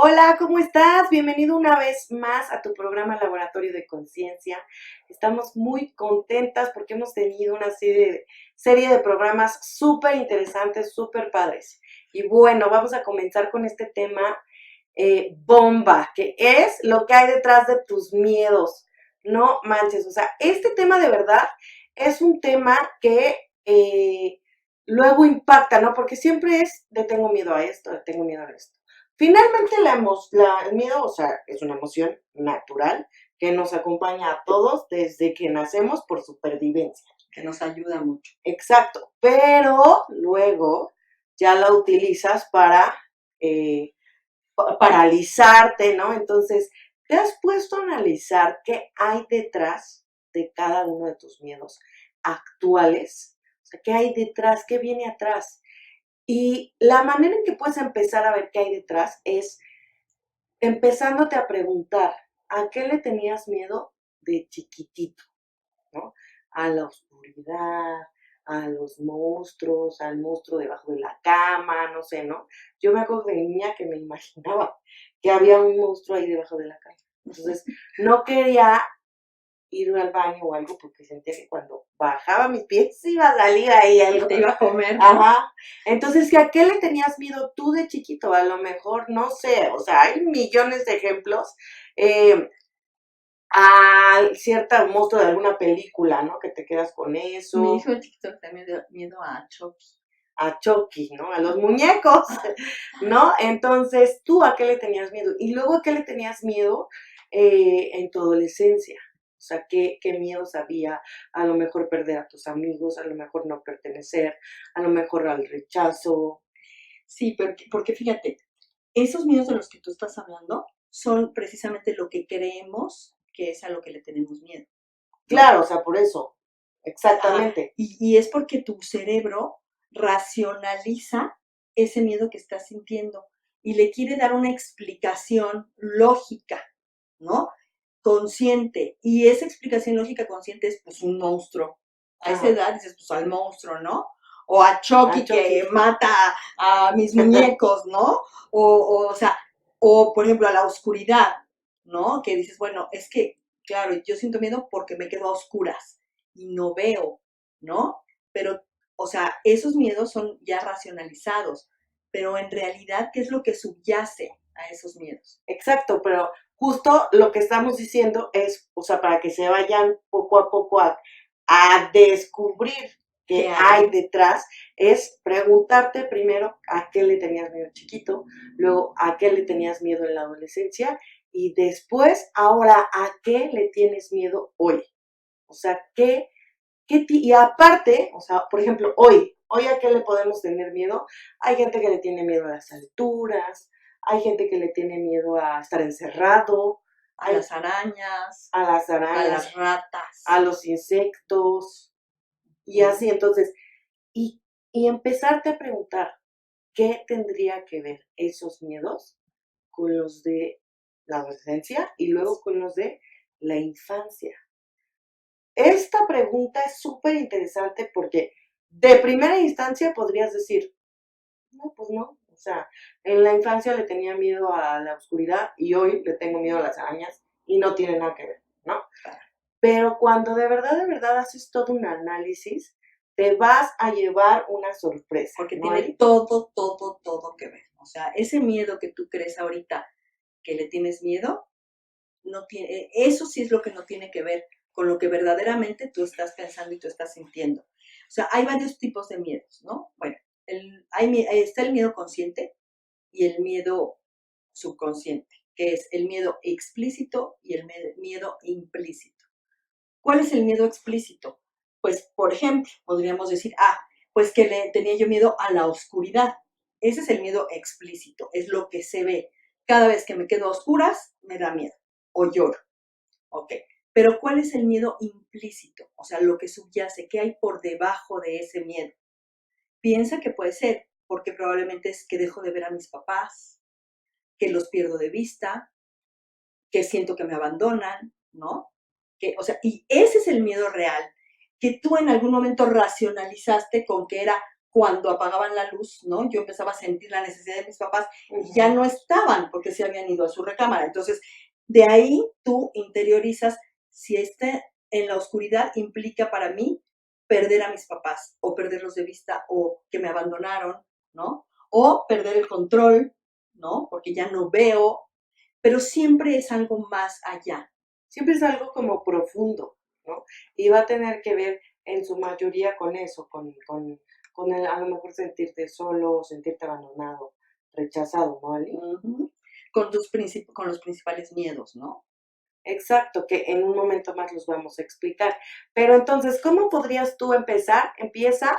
Hola, ¿cómo estás? Bienvenido una vez más a tu programa Laboratorio de Conciencia. Estamos muy contentas porque hemos tenido una serie de programas súper interesantes, súper padres. Y bueno, vamos a comenzar con este tema bomba, que es lo que hay detrás de tus miedos. No manches, o sea, este tema de verdad es un tema que luego impacta, ¿no? Porque siempre es, le tengo miedo a esto, le tengo miedo a esto. Finalmente el miedo, o sea, es una emoción natural que nos acompaña a todos desde que nacemos por supervivencia. Que nos ayuda mucho. Exacto, pero luego ya la utilizas para paralizarte, ¿no? Entonces, ¿te has puesto a analizar qué hay detrás de cada uno de tus miedos actuales? O sea, ¿qué hay detrás? ¿Qué viene atrás? Y la manera en que puedes empezar a ver qué hay detrás es empezándote a preguntar, ¿a qué le tenías miedo de chiquitito? ¿No? A la oscuridad, a los monstruos, al monstruo debajo de la cama, no sé, ¿no? Yo me acuerdo de niña que me imaginaba que había un monstruo ahí debajo de la cama. Entonces, no quería ir al baño o algo porque sentía que cuando bajaba mis pies iba a salir ahí algo. Te iba a comer, ¿no? Ajá. Entonces, ¿a qué le tenías miedo tú de chiquito? A lo mejor, no sé, o sea, hay millones de ejemplos. A cierta monstruo de alguna película, ¿no? Que te quedas con eso. Mi hijo el chiquito también dio miedo a Chucky. A Chucky, ¿no? A los muñecos, ¿no? Entonces, ¿tú a qué le tenías miedo? Y luego, ¿a qué le tenías miedo en tu adolescencia? O sea, ¿qué miedos había? A lo mejor perder a tus amigos, a lo mejor no pertenecer, a lo mejor al rechazo. Sí, porque fíjate, esos miedos de los que tú estás hablando son precisamente lo que creemos que es a lo que le tenemos miedo. Claro, o sea, por eso, exactamente. Y es porque tu cerebro racionaliza ese miedo que estás sintiendo y le quiere dar una explicación lógica, ¿no? Consciente. Y esa explicación lógica consciente es pues un monstruo. A esa edad dices, pues al monstruo, ¿no? O a Chucky, que mata a mis muñecos, ¿no? O sea, o por ejemplo a la oscuridad, ¿no? Que dices, bueno, es que, claro, yo siento miedo porque me quedo a oscuras y no veo, ¿no? Pero, o sea, esos miedos son ya racionalizados, pero en realidad, ¿qué es lo que subyace a esos miedos? Exacto, pero justo lo que estamos diciendo es, o sea, para que se vayan poco a poco a descubrir qué hay detrás, es preguntarte primero a qué le tenías miedo chiquito, luego a qué le tenías miedo en la adolescencia y después, ahora, a qué le tienes miedo hoy. O sea, y aparte, o sea, por ejemplo, hoy a qué le podemos tener miedo. Hay gente que le tiene miedo a las alturas, hay gente que le tiene miedo a estar encerrado, a las arañas, a las ratas, a los insectos, y así. Entonces, y, y empezarte a preguntar, ¿qué tendría que ver esos miedos con los de la adolescencia y luego con los de la infancia? Esta pregunta es súper interesante porque de primera instancia podrías decir, no, pues no, o sea, en la infancia le tenía miedo a la oscuridad y hoy le tengo miedo a las arañas y no tiene nada que ver, ¿no? Pero cuando de verdad haces todo un análisis, te vas a llevar una sorpresa. Porque ¿no? tiene todo que ver. O sea, ese miedo que tú crees ahorita que le tienes miedo, no tiene, eso sí es lo que no tiene que ver con lo que verdaderamente tú estás pensando y tú estás sintiendo. O sea, hay varios tipos de miedos, ¿no? Bueno, está el miedo consciente y el miedo subconsciente, que es el miedo explícito y el miedo implícito. ¿Cuál es el miedo explícito? Pues, por ejemplo, podríamos decir, pues que le tenía yo miedo a la oscuridad. Ese es el miedo explícito, es lo que se ve. Cada vez que me quedo a oscuras, me da miedo o lloro. Ok. Pero ¿cuál es el miedo implícito? O sea, lo que subyace, ¿qué hay por debajo de ese miedo? Piensa que puede ser porque probablemente es que dejo de ver a mis papás, que los pierdo de vista, que siento que me abandonan, ¿no? O sea, y ese es el miedo real, que tú en algún momento racionalizaste con que era cuando apagaban la luz, ¿no? Yo empezaba a sentir la necesidad de mis papás y ya no estaban porque se habían ido a su recámara. Entonces, de ahí tú interiorizas, si esté en la oscuridad implica para mí perder a mis papás o perderlos de vista o que me abandonaron, ¿no? O perder el control, ¿no? Porque ya no veo, pero siempre es algo más allá. Siempre es algo como profundo, ¿no? Y va a tener que ver en su mayoría con eso, con el, a lo mejor sentirte solo, sentirte abandonado, rechazado, ¿no, Ali? Con con los principales miedos, ¿no? Exacto, que en un momento más los vamos a explicar. Pero entonces, ¿cómo podrías tú empezar? Empieza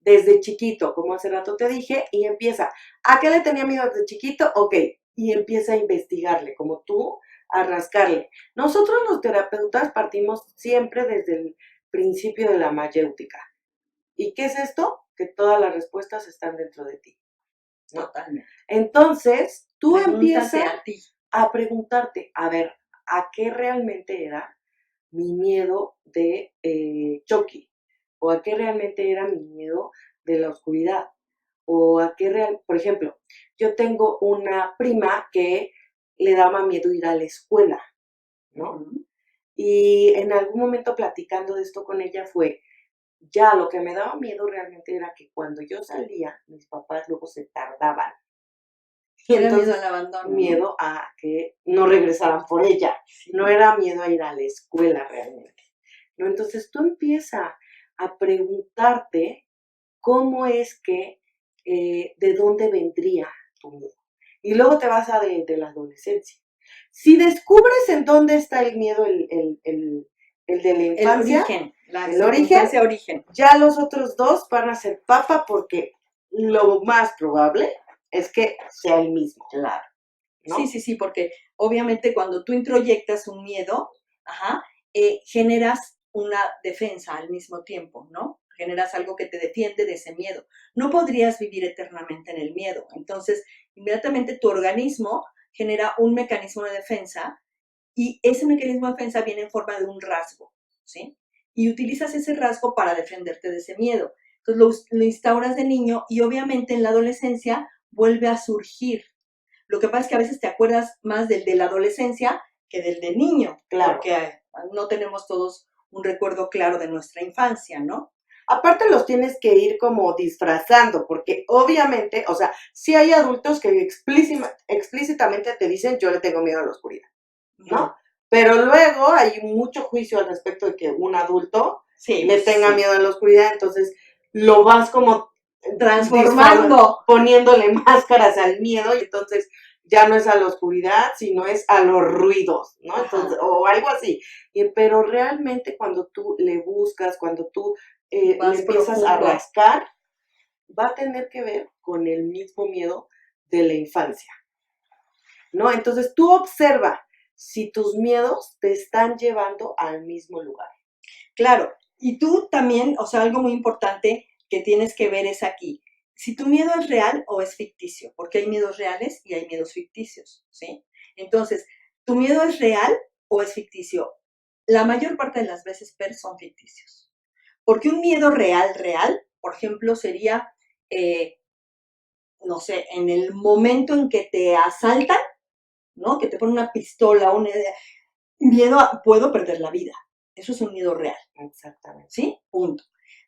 desde chiquito, como hace rato te dije, y empieza. ¿A qué le tenía miedo desde chiquito? Ok, y empieza a investigarle, como tú, a rascarle. Nosotros los terapeutas partimos siempre desde el principio de la mayéutica. ¿Y qué es esto? Que todas las respuestas están dentro de ti, ¿no? Totalmente. Entonces, tú Pregúntate empiezas a ti. a preguntarte, a ver, ¿a qué realmente era mi miedo de Chucky? ¿O a qué realmente era mi miedo de la oscuridad? ¿O a qué real, por ejemplo, yo tengo una prima que le daba miedo ir a la escuela, ¿no? Y en algún momento platicando de esto con ella fue, ya lo que me daba miedo realmente era que cuando yo salía, mis papás luego se tardaban. Y Era miedo entonces, al abandono, ¿no? miedo a que no regresaran por ella. Sí. No era miedo a ir a la escuela realmente, ¿no? Entonces tú empieza a preguntarte cómo es que, de dónde vendría tu miedo. Y luego te vas a de la adolescencia. Si descubres en dónde está el miedo, el de la infancia, origen, la el origen, circunstancia origen. ya los otros dos van a ser papa porque lo más probable es que sea el mismo. Claro. ¿No? Sí, sí, sí, porque obviamente cuando tú introyectas un miedo, generas una defensa al mismo tiempo, ¿no? Generas algo que te defiende de ese miedo. No podrías vivir eternamente en el miedo. Entonces, inmediatamente tu organismo genera un mecanismo de defensa y ese mecanismo de defensa viene en forma de un rasgo, ¿sí? Y utilizas ese rasgo para defenderte de ese miedo. Entonces lo instauras de niño y obviamente en la adolescencia vuelve a surgir. Lo que pasa es que a veces te acuerdas más del de la adolescencia que del de niño, Claro. porque no tenemos todos un recuerdo claro de nuestra infancia, ¿no? Aparte los tienes que ir como disfrazando, porque obviamente, o sea, sí hay adultos que explícitamente te dicen, yo le tengo miedo a la oscuridad, ¿no? Pero luego hay mucho juicio al respecto de que un adulto le tenga miedo a la oscuridad, entonces lo vas como transformando, poniéndole máscaras al miedo, y entonces ya no es a la oscuridad, sino es a los ruidos, ¿no? Entonces, o algo así. Pero realmente cuando tú le buscas, cuando tú le empiezas a rascar, va a tener que ver con el mismo miedo de la infancia, ¿no? Entonces tú observa si tus miedos te están llevando al mismo lugar. Claro, y tú también, o sea, algo muy importante que tienes que ver es aquí, si tu miedo es real o es ficticio, porque hay miedos reales y hay miedos ficticios, ¿sí? Entonces, ¿tu miedo es real o es ficticio? La mayor parte de las veces, son ficticios. Porque un miedo real, por ejemplo, sería, no sé, en el momento en que te asaltan, ¿no? Que te ponen una pistola, miedo a, puedo perder la vida. Eso es un miedo real. Exactamente. ¿Sí? Punto.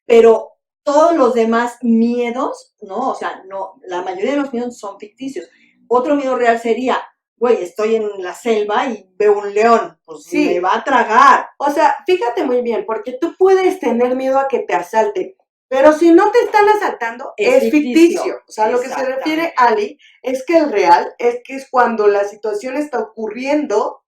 Pero todos los demás miedos, ¿no? O sea, no, la mayoría de los miedos son ficticios. Otro miedo real sería, güey, estoy en la selva y veo un león, pues sí, me va a tragar. O sea, fíjate muy bien, porque tú puedes tener miedo a que te asalten, pero si no te están asaltando, es ficticio. O sea, lo que se refiere Ali es que el real es que es cuando la situación está ocurriendo.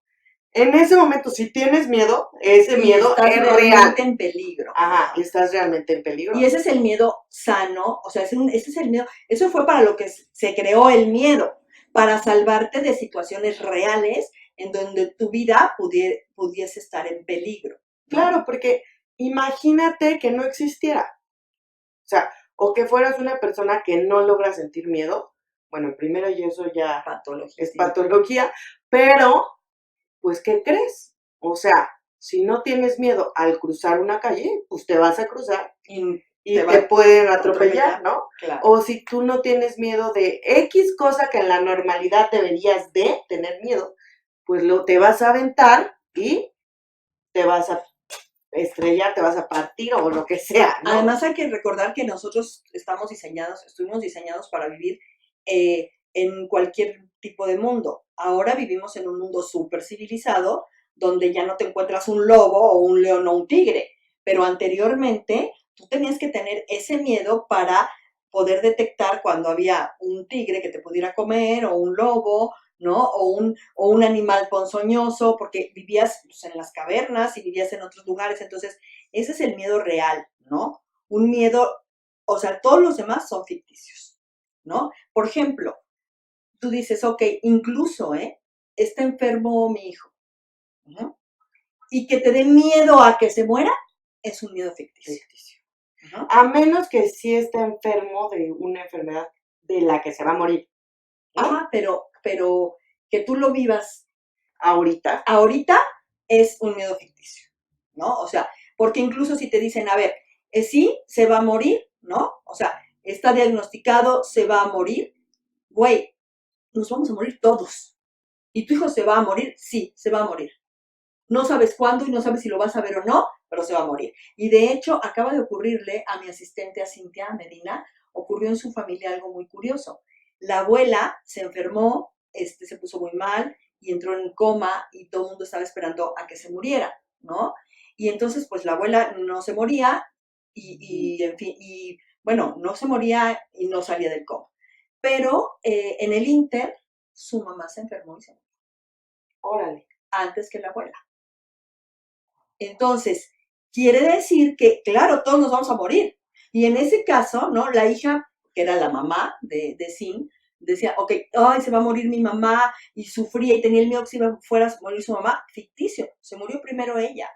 En ese momento, si tienes miedo, ese miedo es real. En peligro. Ajá, estás realmente en peligro. Y ese es el miedo sano, o sea, ese es el miedo, eso fue para lo que se creó el miedo, para salvarte de situaciones reales en donde tu vida pudiese estar en peligro. ¿No? Claro, porque imagínate que no existiera. O sea, o que fueras una persona que no logra sentir miedo. Bueno, primero y eso ya es patología, pero pues, ¿qué crees? O sea, si no tienes miedo al cruzar una calle, pues te vas a cruzar y va te pueden a atropellar, ¿no? Claro. O si tú no tienes miedo de X cosa que en la normalidad deberías de tener miedo, pues te vas a aventar y te vas a estrellar, te vas a partir o lo que sea, ¿no? Además hay que recordar que nosotros estuvimos diseñados para vivir en cualquier tipo de mundo. Ahora vivimos en un mundo súper civilizado donde ya no te encuentras un lobo o un león o un tigre, pero anteriormente tú tenías que tener ese miedo para poder detectar cuando había un tigre que te pudiera comer o un lobo, ¿no? O un animal ponzoñoso, porque vivías pues, en las cavernas y vivías en otros lugares. Entonces, ese es el miedo real, ¿no? Un miedo, o sea, todos los demás son ficticios, ¿no? Por ejemplo, tú dices, ok, incluso, está enfermo mi hijo, ¿no? Y que te dé miedo a que se muera, es un miedo ficticio. ¿No? A menos que sí esté enfermo de una enfermedad de la que se va a morir. ¿No? Ajá, pero que tú lo vivas ahorita es un miedo ficticio, ¿no? O sea, porque incluso si te dicen, a ver, sí, se va a morir, ¿no? O sea, está diagnosticado, se va a morir, güey, nos vamos a morir todos. ¿Y tu hijo se va a morir? Sí, se va a morir. No sabes cuándo y no sabes si lo vas a ver o no, pero se va a morir. Y de hecho, acaba de ocurrirle a mi asistente, a Cintia Medina, ocurrió en su familia algo muy curioso. La abuela se enfermó, se puso muy mal y entró en coma y todo el mundo estaba esperando a que se muriera, ¿no? Y entonces, pues la abuela no se moría en fin, y bueno, no se moría y no salía del coma. Pero en el Inter, su mamá se enfermó y se murió. Órale. Antes que la abuela. Entonces, quiere decir que, claro, todos nos vamos a morir. Y en ese caso, ¿no? La hija, que era la mamá de Sin, decía, ok, ay, se va a morir mi mamá, y sufría y tenía el miedo que se fuera a morir su mamá. Ficticio, se murió primero ella.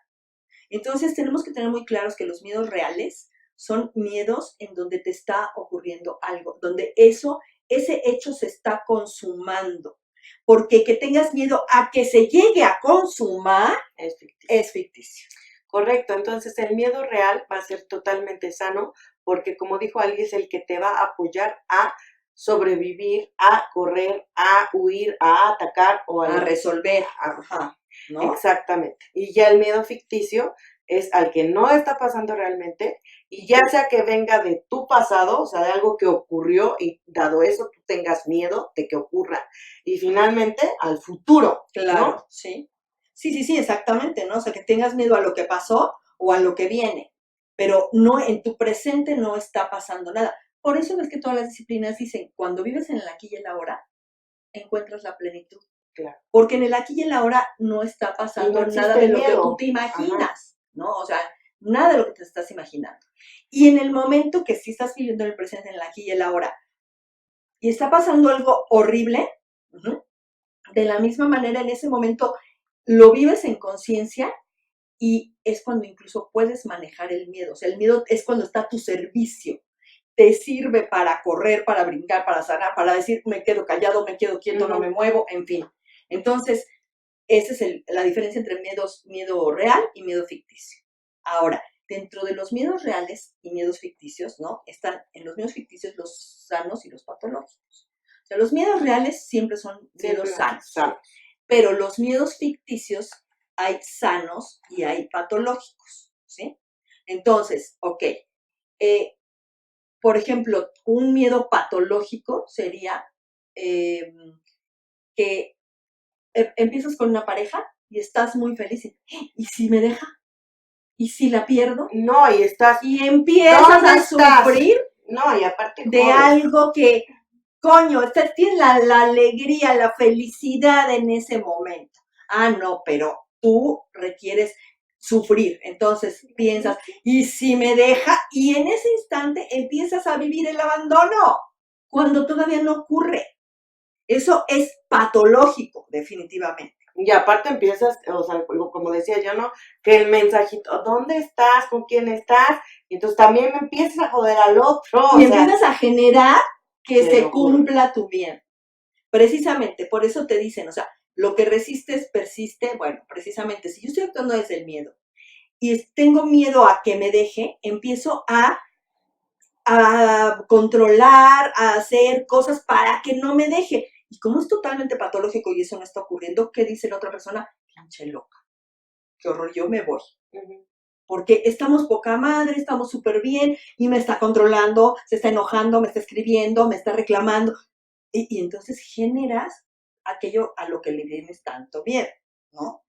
Entonces, tenemos que tener muy claros que los miedos reales son miedos en donde te está ocurriendo algo, donde ese hecho se está consumando. Porque que tengas miedo a que se llegue a consumar es ficticio. Correcto, entonces el miedo real va a ser totalmente sano porque como dijo Ali, es el que te va a apoyar a sobrevivir, a correr, a huir, a atacar o a resolver. Ajá, ¿no? Exactamente. Y ya el miedo ficticio es al que no está pasando realmente y ya sea que venga de tu pasado, o sea, de algo que ocurrió y dado eso tú tengas miedo de que ocurra. Y finalmente al futuro, claro, ¿no? Sí. Sí, exactamente, ¿no? O sea, que tengas miedo a lo que pasó o a lo que viene, pero no en tu presente no está pasando nada. Por eso es que todas las disciplinas dicen, cuando vives en el aquí y el ahora, encuentras la plenitud. Claro. Porque en el aquí y el ahora no está pasando nada de lo que tú te imaginas, ¿no? O sea, nada de lo que te estás imaginando. Y en el momento que sí estás viviendo en el presente, en el aquí y el ahora, y está pasando algo horrible, de la misma manera en ese momento lo vives en conciencia y es cuando incluso puedes manejar el miedo. O sea, el miedo es cuando está a tu servicio. Te sirve para correr, para brincar, para sanar, para decir, me quedo callado, me quedo quieto, no me muevo, en fin. Entonces, esa es la diferencia entre miedo real y miedo ficticio. Ahora, dentro de los miedos reales y miedos ficticios, ¿no? Están en los miedos ficticios los sanos y los patológicos. O sea, los miedos reales siempre son miedos sanos. Pero los miedos ficticios hay sanos y hay patológicos, ¿sí? Entonces, ok, por ejemplo, un miedo patológico sería que empiezas con una pareja y estás muy feliz y si me deja, y si la pierdo, no, y estás y empiezas a sufrir no, y aparte de algo que, coño, tienes la alegría, la felicidad en ese momento. Ah, no, pero tú requieres sufrir. Entonces piensas, ¿y si me deja? Y en ese instante empiezas a vivir el abandono, cuando todavía no ocurre. Eso es patológico, definitivamente. Y aparte empiezas, o sea, como decía yo, ¿no? Que el mensajito, ¿dónde estás? ¿Con quién estás? Y entonces también me empiezas a joder al otro. Y empiezas a generar que se cumpla tu bien. Precisamente, por eso te dicen, o sea, lo que resistes persiste. Bueno, precisamente, si yo estoy actuando desde el miedo y tengo miedo a que me deje, empiezo a a controlar, a hacer cosas para que no me deje. Y como es totalmente patológico y eso no está ocurriendo, ¿qué dice la otra persona? Pinche loca, qué horror, yo me voy. Porque estamos poca madre, estamos súper bien y me está controlando, se está enojando, me está escribiendo, me está reclamando. Y entonces generas aquello a lo que le tienes tanto miedo, ¿no?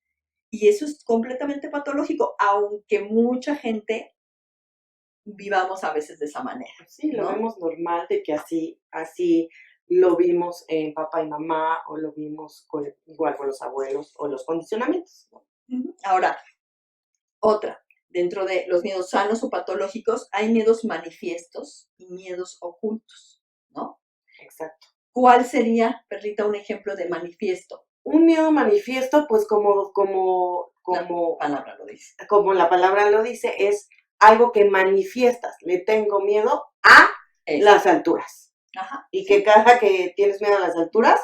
Y eso es completamente patológico, aunque mucha gente vivamos a veces de esa manera, Sí, lo ¿no? vemos normal de que así lo vimos en papá y mamá, o lo vimos igual con los abuelos, o los condicionamientos, ¿no? Ahora, otra, dentro de los miedos sanos o patológicos hay miedos manifiestos y miedos ocultos, ¿no? Exacto. ¿Cuál sería, Perlita, un ejemplo de manifiesto? Un miedo manifiesto, pues La palabra lo dice. como la palabra lo dice, es algo que manifiestas. Le tengo miedo a las alturas. Ajá, Y sí. que cada que tienes miedo a las alturas,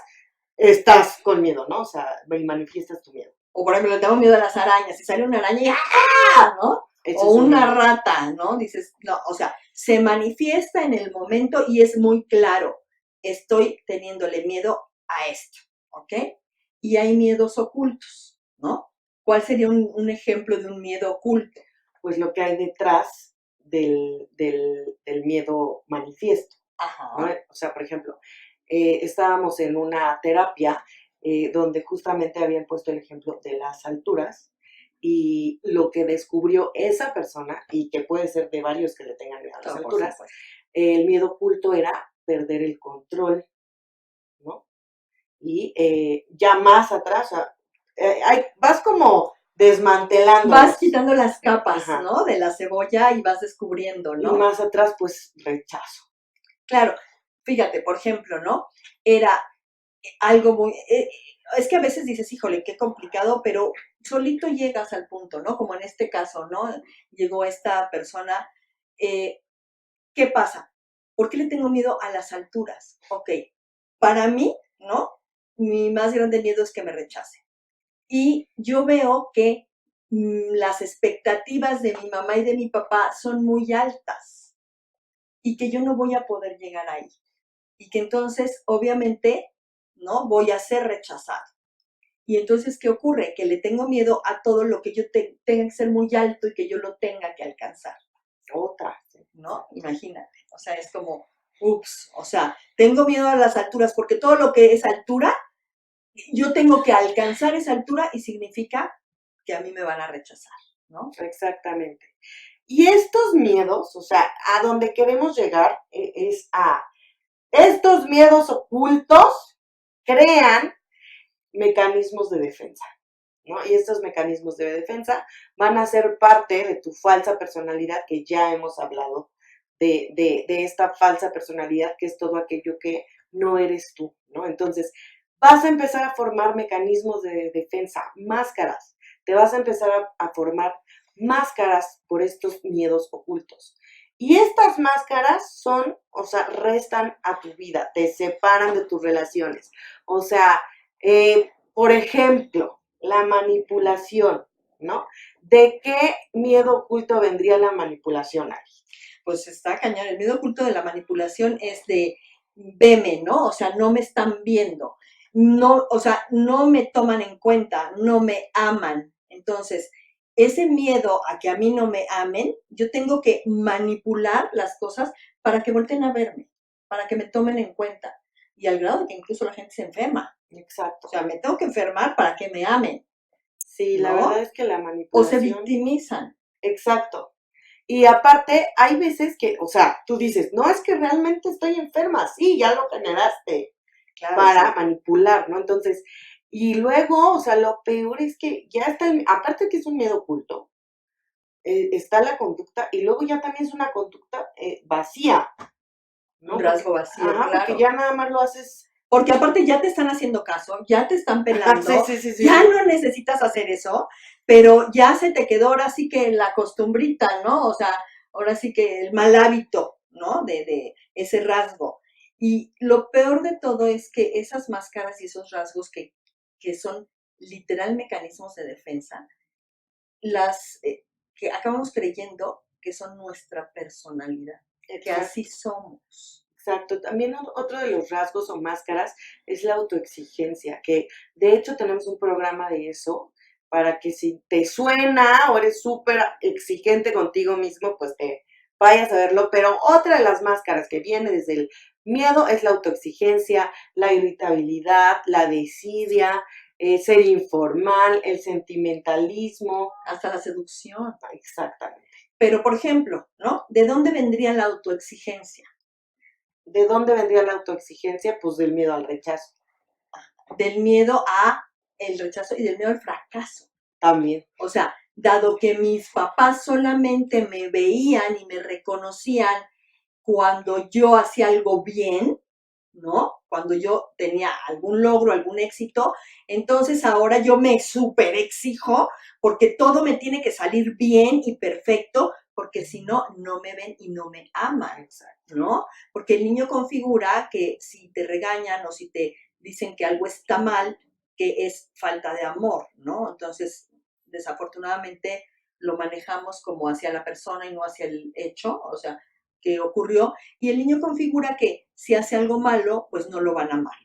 estás con miedo, ¿no? O sea, manifiestas tu miedo. O por ejemplo, le tengo miedo a las arañas. Si sale una araña y ¡ah! ¿No? Eso O es un una miedo. rata, ¿no? Dices, no, o sea, se manifiesta en el momento y es muy claro. Estoy teniéndole miedo a esto, ¿ok? Y hay miedos ocultos, ¿no? ¿Cuál sería un ejemplo de un miedo oculto? Pues lo que hay detrás del miedo manifiesto, ¿no? Ajá. O sea, por ejemplo, estábamos en una terapia donde justamente habían puesto el ejemplo de las alturas, y lo que descubrió esa persona, y que puede ser de varios que le tengan miedo a las No, por alturas, supuesto. el miedo oculto era perder el control, ¿no? Y ya más atrás, o sea, vas como Vas desmantelándolos. quitando las capas, Ajá. ¿no? De la cebolla y vas descubriendo, Y ¿no? más atrás, pues rechazo. Claro, fíjate, por ejemplo, ¿no? Era algo muy... es que a veces dices, híjole, qué complicado, pero solito llegas al punto, ¿no? Como en este caso, ¿no? Llegó esta persona. eh, ¿Qué pasa? ¿Por qué le tengo miedo a las alturas? Ok, para mí, ¿no? Mi más grande miedo es que me rechace. Y yo veo que las expectativas de mi mamá y de mi papá son muy altas y que yo no voy a poder llegar ahí. Y que entonces, obviamente, ¿no? Voy a ser rechazado. Y entonces, ¿qué ocurre? Que le tengo miedo a todo lo que yo tenga que ser muy alto y que yo lo tenga que alcanzar, Otra. ¿no? Imagínate. O sea, es como, ups, o sea, tengo miedo a las alturas porque todo lo que es altura, yo tengo que alcanzar esa altura y significa que a mí me van a rechazar, ¿no? Exactamente. Y estos miedos, o sea, a donde queremos llegar es a estos miedos ocultos crean mecanismos de defensa, ¿no? Y estos mecanismos de defensa van a ser parte de tu falsa personalidad, que ya hemos hablado de esta falsa personalidad, que es todo aquello que no eres tú, ¿no? Entonces, vas a empezar a formar mecanismos de defensa, máscaras. Te vas a empezar a formar máscaras por estos miedos ocultos. Y estas máscaras son, o sea, restan a tu vida, te separan de tus relaciones. O sea, por ejemplo, la manipulación, ¿no? ¿De qué miedo oculto vendría la manipulación, Ari? Pues está cañón. El miedo oculto de la manipulación es de veme, ¿no? O sea, no me están viendo. No, o sea, no me toman en cuenta, no me aman. Entonces, ese miedo a que a mí no me amen, yo tengo que manipular las cosas para que volteen a verme, para que me tomen en cuenta. Y al grado de que incluso la gente se enferma. O Exacto. sea, me tengo que enfermar para que me amen, Sí, la verdad ¿no? es que la O se manipulación, victimizan. exacto. Y aparte, hay veces que, o sea, tú dices, no, es que realmente estoy enferma, sí, ya lo generaste Claro, para sí. manipular, ¿no? Entonces, y luego, o sea, lo peor es que ya está, aparte que es un miedo oculto, está la conducta, y luego ya también es una conducta vacía, Un ¿no? Porque, rasgo vacío, ajá, porque claro. ya nada más lo haces. Porque aparte ya te están haciendo caso, ya te están Sí, pelando, sí, sí, sí, ya sí. no necesitas hacer eso, pero ya se te quedó ahora sí que la costumbrita, ¿no? O sea, ahora sí que el mal hábito, ¿no? De ese rasgo. Y lo peor de todo es que esas máscaras y esos rasgos que son literal mecanismos de defensa, las que acabamos creyendo que son nuestra personalidad. que así somos. Exacto. También otro de los rasgos o máscaras es la autoexigencia, que de hecho tenemos un programa de eso para que si te suena o eres súper exigente contigo mismo, pues te vayas a verlo. Pero otra de las máscaras que viene desde el miedo es la autoexigencia, la irritabilidad, la desidia, ser informal, el sentimentalismo. Hasta la seducción. Exactamente. Pero, por ejemplo, ¿no? ¿De dónde vendría la autoexigencia? ¿De dónde vendría la autoexigencia? Pues del miedo al rechazo. Del miedo a el rechazo y del miedo al fracaso. También. O sea, dado que mis papás solamente me veían y me reconocían cuando yo hacía algo bien, ¿no? Cuando yo tenía algún logro, algún éxito, entonces ahora yo me súper exijo porque todo me tiene que salir bien y perfecto, porque si no, no me ven y no me aman, ¿no? Porque el niño configura que si te regañan o si te dicen que algo está mal, que es falta de amor, ¿no? Entonces, desafortunadamente lo manejamos como hacia la persona y no hacia el hecho, o sea, que ocurrió, y el niño configura que si hace algo malo, pues no lo van a amar.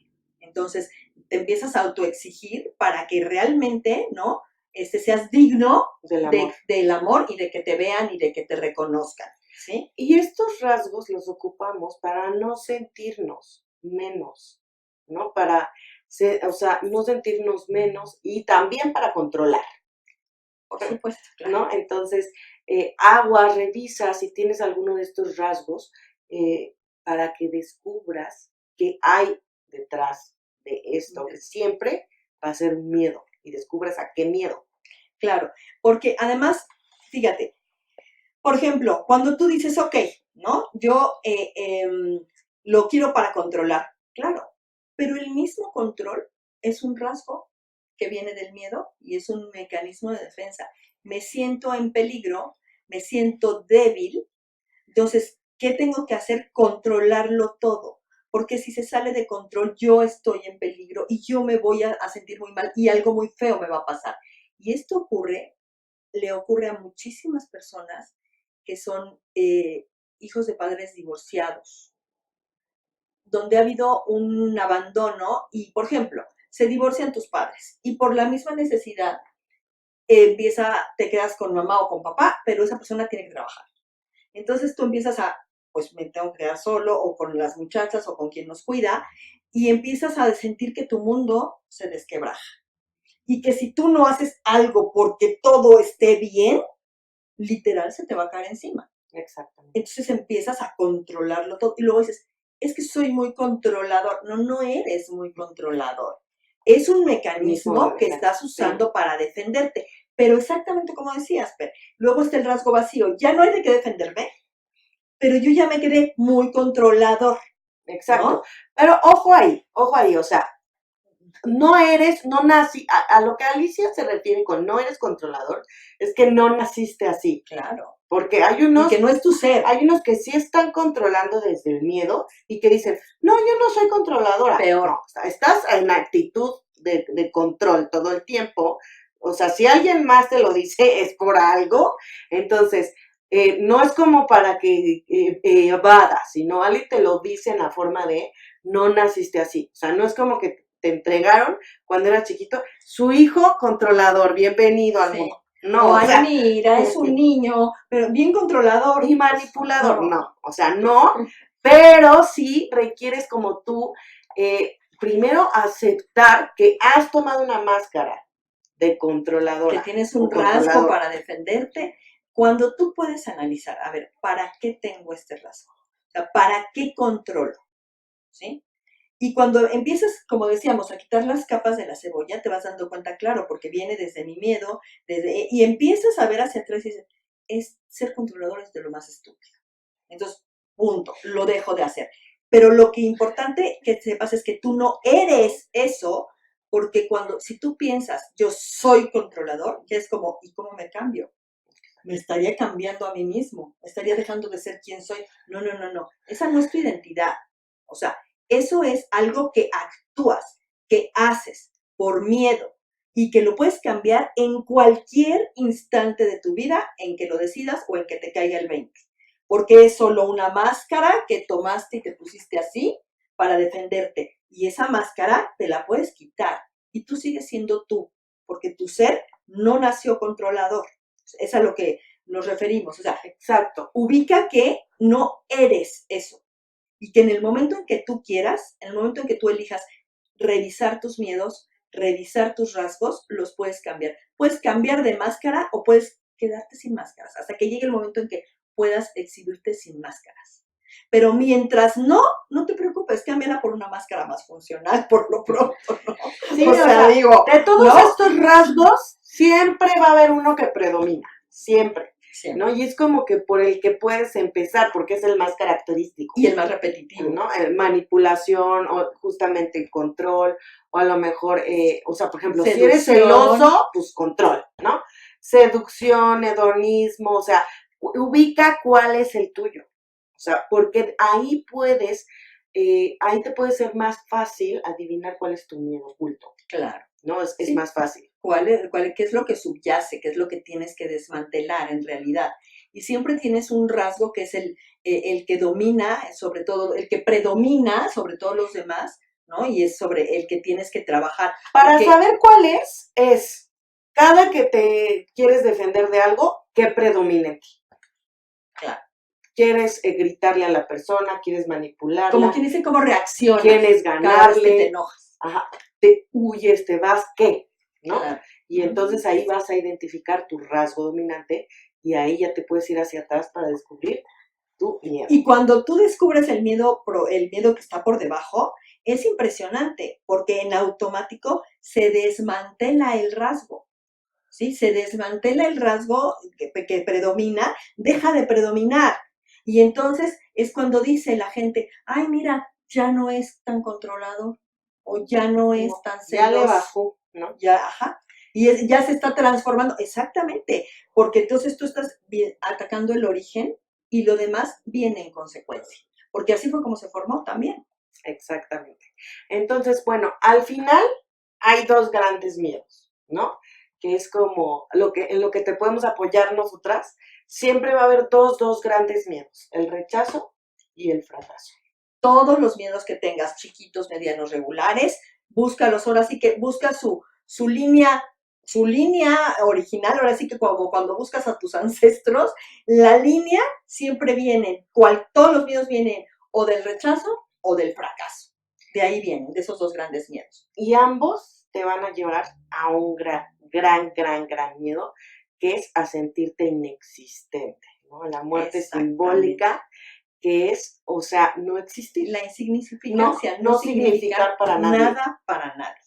Entonces, te empiezas a autoexigir para que realmente, ¿no? Seas digno del amor y de que te vean y de que te reconozcan, ¿sí? Y estos rasgos los ocupamos para no sentirnos menos, ¿no? Para, o sea, no sentirnos menos y también para controlar. Por supuesto, claro. ¿No? Entonces, agua, revisa si tienes alguno de estos rasgos para que descubras qué hay detrás de esto, que siempre va a ser un miedo y descubras a qué miedo. Claro, porque además, fíjate, por ejemplo, cuando tú dices, ok, ¿no? Yo lo quiero para controlar, claro, pero el mismo control es un rasgo que viene del miedo y es un mecanismo de defensa. Me siento en peligro, me siento débil, entonces, ¿qué tengo que hacer? Controlarlo todo, porque si se sale de control, yo estoy en peligro y yo me voy a sentir muy mal y algo muy feo me va a pasar. Y esto le ocurre a muchísimas personas que son hijos de padres divorciados, donde ha habido un abandono y, por ejemplo, se divorcian tus padres y por la misma necesidad te quedas con mamá o con papá, pero esa persona tiene que trabajar. Entonces tú empiezas pues me tengo que quedar solo o con las muchachas o con quien nos cuida y empiezas a sentir que tu mundo se desquebraja. Y que si tú no haces algo porque todo esté bien, literal se te va a caer encima. Exactamente. Entonces empiezas a controlarlo todo y luego dices, es que soy muy controlador. No, no eres muy controlador. Es un mecanismo que estás usando para defenderte. Pero exactamente como decías, Fer, luego está el rasgo vacío. Ya no hay de qué defenderme, pero yo ya me quedé muy controlador. Exacto. ¿No? Pero ojo ahí, o sea, no nací, a lo que Alicia se refiere con no eres controlador, es que no naciste así. Claro. Porque hay unos... Y que no es tu ser. Hay unos que sí están controlando desde el miedo y que dicen, no, yo no soy controladora. Peor. No, estás en actitud de control todo el tiempo. O sea, si alguien más te lo dice es por algo. Entonces, no es como para que evadas, sino alguien te lo dice en la forma de no naciste así. O sea, no es como que te entregaron cuando eras chiquito su hijo controlador, bienvenido al mundo. No, ay, mira, es un niño, pero bien controlador. Y manipulador, no. O sea, no, pero sí requieres como tú, primero aceptar que has tomado una máscara de controladora. Que tienes un rasgo para defenderte. Cuando tú puedes analizar, a ver, ¿para qué tengo este rasgo? O sea, ¿para qué controlo? ¿Sí? Y cuando empiezas, como decíamos, a quitar las capas de la cebolla, te vas dando cuenta, claro, porque viene desde mi miedo, y empiezas a ver hacia atrás y dices, ser controlador es de lo más estúpido. Entonces, punto, lo dejo de hacer. Pero lo que importante que sepas es que tú no eres eso, porque si tú piensas, yo soy controlador, ya es como, ¿y cómo me cambio? Me estaría cambiando a mí mismo, estaría dejando de ser quien soy. No, no, no, no, esa no es tu identidad. O sea, eso es algo que actúas, que haces por miedo y que lo puedes cambiar en cualquier instante de tu vida en que lo decidas o en que te caiga el 20. porque es solo una máscara que tomaste y te pusiste así para defenderte. Y esa máscara te la puedes quitar y tú sigues siendo tú, porque tu ser no nació controlador. Es a lo que nos referimos. O sea, Exacto. ubica que no eres eso y que en el momento en que tú quieras, en el momento en que tú elijas revisar tus miedos, revisar tus rasgos, los puedes cambiar. Puedes cambiar de máscara o puedes quedarte sin máscaras hasta que llegue el momento en que puedas exhibirte sin máscaras. Pero mientras no te preocupes, cámbiala por una máscara más funcional por lo pronto, ¿no? Sí, o sea, digo, de todos ¿no? estos rasgos, siempre va a haber uno que predomina, siempre, Siempre. ¿no? Y es como que por el que puedes empezar, porque es el más característico. Y el más repetitivo. ¿No? Manipulación, o justamente el control, o a lo mejor, o sea, por ejemplo, si eres Seducción. celoso, pues control, ¿no? Seducción, hedonismo, o sea, ubica cuál es el tuyo. O sea, porque ahí puedes, ahí te puede ser más fácil adivinar cuál es tu miedo oculto, Claro. ¿no? Es Sí. más fácil. ¿Qué es lo que subyace? ¿Qué es lo que tienes que desmantelar en realidad? Y siempre tienes un rasgo que es el que domina, sobre todo, el que predomina sobre todos los demás, ¿no? Y es sobre el que tienes que trabajar. Para Porque, saber cuál es cada que te quieres defender de algo, que predomine en ti. claro, Quieres gritarle a la persona, quieres manipularla, como quien dice, cómo reaccionas quieres cada vez que te ganarle, enojas. ajá, te huyes, te vas, ¿qué? ¿No? Claro. Y entonces ahí vas a identificar tu rasgo dominante y ahí ya te puedes ir hacia atrás para descubrir tu miedo. Y cuando tú descubres el miedo que está por debajo, es impresionante, porque en automático se desmantela el rasgo. ¿Sí? Se desmantela el rasgo que predomina, deja de predominar. Y entonces es cuando dice la gente, ay, mira, ya no es tan controlador o ya no es tan celoso. Ya le bajó, ¿no? Ya, ajá. Y ya se está transformando, exactamente, porque entonces tú estás atacando el origen y lo demás viene en consecuencia, porque así fue como se formó también. Exactamente. Entonces, bueno, al final hay dos grandes miedos, ¿no? Que es como en lo que te podemos apoyar nosotras. Siempre va a haber dos grandes miedos, el rechazo y el fracaso. Todos los miedos que tengas, chiquitos, medianos, regulares, búscalos, ahora sí que busca su línea original, ahora sí que como cuando buscas a tus ancestros, la línea siempre viene, todos los miedos vienen o del rechazo o del fracaso. De ahí vienen, de esos dos grandes miedos. Y ambos te van a llevar a un gran miedo, que es a sentirte inexistente, ¿no? La muerte simbólica, que es, o sea, no existir. La insignificancia, no significar para nadie. Nada para nadie.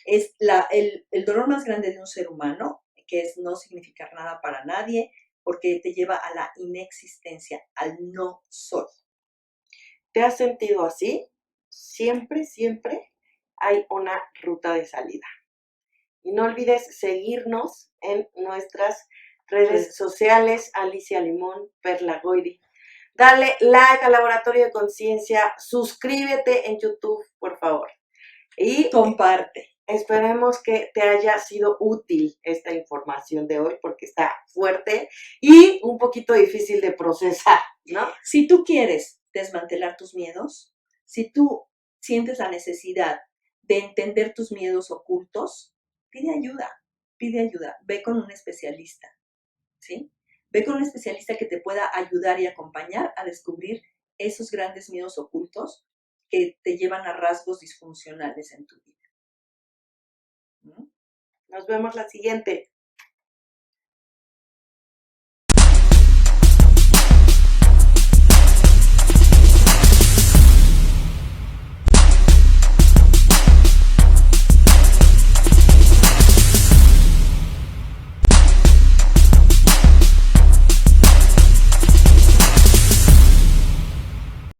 Es el dolor más grande de un ser humano, que es no significar nada para nadie, porque te lleva a la inexistencia, al no soy. ¿Te has sentido así? Siempre hay una ruta de salida. Y no olvides seguirnos en nuestras redes sociales, Alicia Limón, Perla Goiri. Dale like al Laboratorio de Conciencia, suscríbete en YouTube, por favor. Y comparte. Esperemos que te haya sido útil esta información de hoy, porque está fuerte y un poquito difícil de procesar, ¿no? Si tú quieres desmantelar tus miedos, si tú sientes la necesidad de entender tus miedos ocultos, pide ayuda, ve con un especialista, ¿sí? Ve con un especialista que te pueda ayudar y acompañar a descubrir esos grandes miedos ocultos que te llevan a rasgos disfuncionales en tu vida. Nos vemos la siguiente.